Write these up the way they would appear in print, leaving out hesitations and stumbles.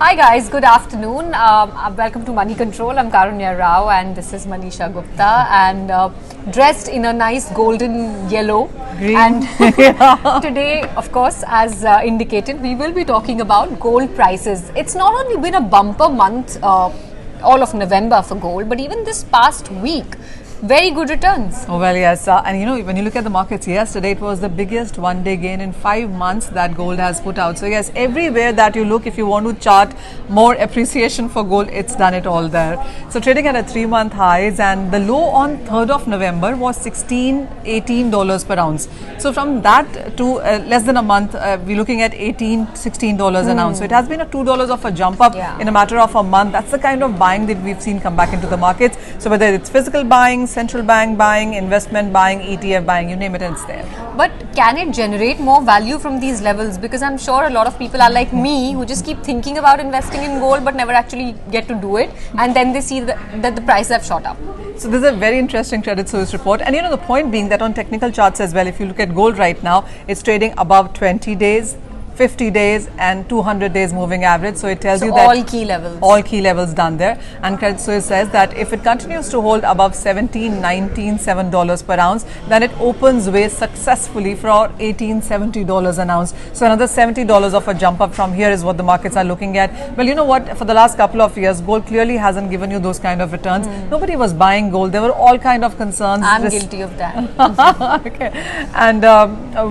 Hi guys, good afternoon. Welcome to Moneycontrol. I'm Karunya Rao and this is Manisha Gupta and dressed in a nice golden yellow. Green. And today, of course, as indicated, we will be talking about gold prices. It's not only been a bumper month, all of November for gold, but even this past week, very good returns. Oh, well, yes. And you know, when you look at the markets yesterday, it was the biggest one-day gain in 5 months that gold has put out. So, yes, everywhere that you look, if you want to chart more appreciation for gold, it's done it all there. So, trading at a 3-month highs, and the low on 3rd of November was $18 per ounce. So, from that to less than a month, we're looking at $16 an ounce. So, it has been a $2 of a jump up in a matter of a month. That's the kind of buying that we've seen come back into the markets. So, whether it's physical buying, central bank buying, investment buying, ETF buying, you name it, and it's there. But can it generate more value from these levels? Because I'm sure a lot of people are like me who just keep thinking about investing in gold but never actually get to do it, and then they see that the prices have shot up. So this is a very interesting Credit Suisse report, and you know, the point being that on technical charts as well, if you look at gold right now, it's trading above 20 days, 50 days and 200 days moving average. So it tells you that all key levels done there. And Credit Suisse says that if it continues to hold above $7 per ounce, then it opens way successfully for $1870 an ounce. So another $70 of a jump up from here is what the markets are looking at. Well, you know what, for the last couple of years, gold clearly hasn't given you those kind of returns. Nobody was buying gold. There were all kind of concerns. I'm guilty of that. Okay. And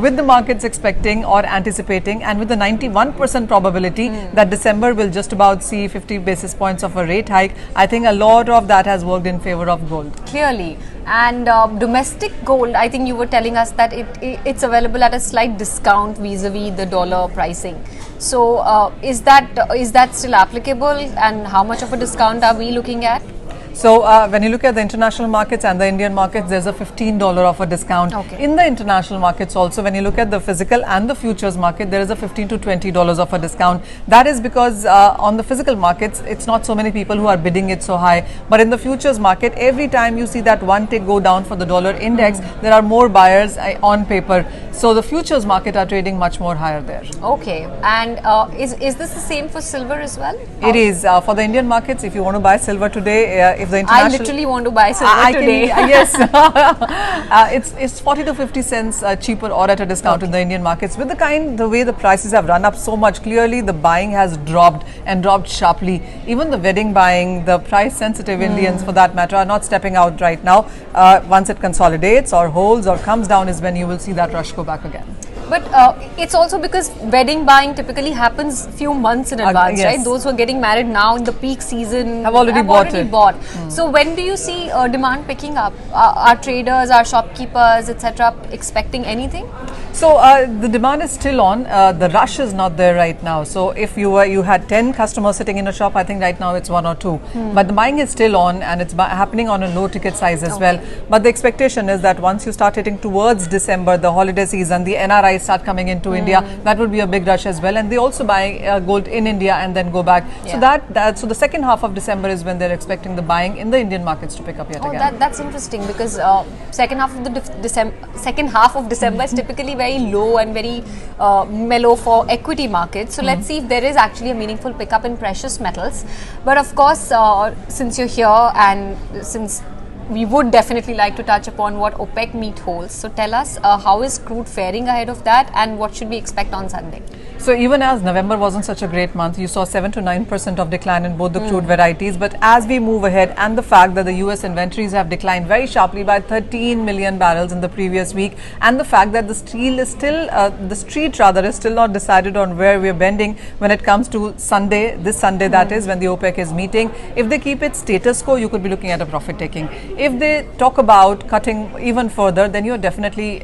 with the markets expecting or anticipating, and with the 91% probability that December will just about see 50 basis points of a rate hike, I think a lot of that has worked in favor of gold. Clearly. And domestic gold, I think you were telling us that it's available at a slight discount vis-a-vis the dollar pricing. So is that still applicable, and how much of a discount are we looking at? So when you look at the international markets and the Indian markets, there's a $15 of a discount. Okay. In the international markets also, when you look at the physical and the futures market, there is a $15 to $20 of a discount. That is because on the physical markets, it's not so many people who are bidding it so high. But in the futures market, every time you see that one tick go down for the dollar index, there are more buyers on paper. So the futures market are trading much more higher there. Okay. And is this the same for silver as well? It is. For the Indian markets, if you want to buy silver today, if the international... I literally want to buy silver today. Yes. It's 40 to 50 cents cheaper or at a discount in the Indian markets. With the way the prices have run up so much, clearly the buying has dropped and dropped sharply. Even the wedding buying, the price sensitive Indians for that matter, are not stepping out right now. Once it consolidates or holds or comes down is when you will see that rush go back again. But it's also because wedding buying typically happens few months in advance, yes. right? Those who are getting married now in the peak season have already bought. So when do you see demand picking up? Are traders, are shopkeepers, etc. expecting anything? So the demand is still on. The rush is not there right now. So if you had 10 customers sitting in a shop, I think right now it's 1 or 2. But the buying is still on, and it's happening on a low ticket size as well. But the expectation is that once you start hitting towards December, the holiday season, the NRIs start coming into India, that would be a big rush as well. And they also buy gold in India and then go back. Yeah. So the second half of December is when they're expecting the buying in the Indian markets to pick up yet again. That's interesting, because second half of December is typically very low and very mellow for equity markets. So let's see if there is actually a meaningful pickup in precious metals. But of course, since you're here and since we would definitely like to touch upon what OPEC meet holds. So tell us, how is crude faring ahead of that, and what should we expect on Sunday? So even as November wasn't such a great month, you saw 7 to 9% of decline in both the crude varieties. But as we move ahead, and the fact that the US inventories have declined very sharply by 13 million barrels in the previous week, and the fact that the street is still not decided on where we're bending when it comes to Sunday, this Sunday that is, when the OPEC is meeting. If they keep it status quo, you could be looking at a profit taking. If they talk about cutting even further, then you're definitely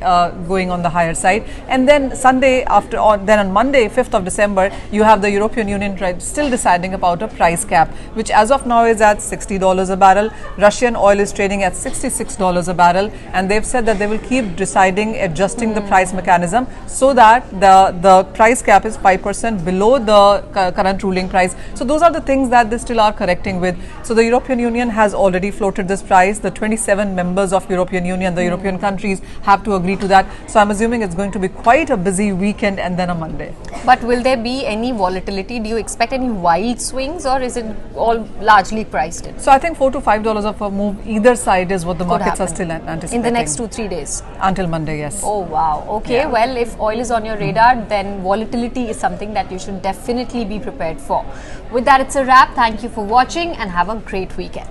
going on the higher side. And then then on Monday, 5th of December, you have the European Union still deciding about a price cap, which as of now is at $60 a barrel. Russian oil is trading at $66 a barrel, and they've said that they will keep deciding, adjusting the price mechanism so that the price cap is 5% below the current ruling price. So those are the things that they still are correcting with. So the European Union has already floated this price. The 27 members of European Union, the European countries, have to agree to that. So I'm assuming it's going to be quite a busy weekend and then a Monday. But will there be any volatility? Do you expect any wild swings, or is it all largely priced in? So I think $4 to $5 of a move either side is what the markets are still anticipating. In the next 2-3 days? Until Monday, yes. Oh wow, okay. Well, if oil is on your radar, then volatility is something that you should definitely be prepared for. With that, it's a wrap. Thank you for watching and have a great weekend.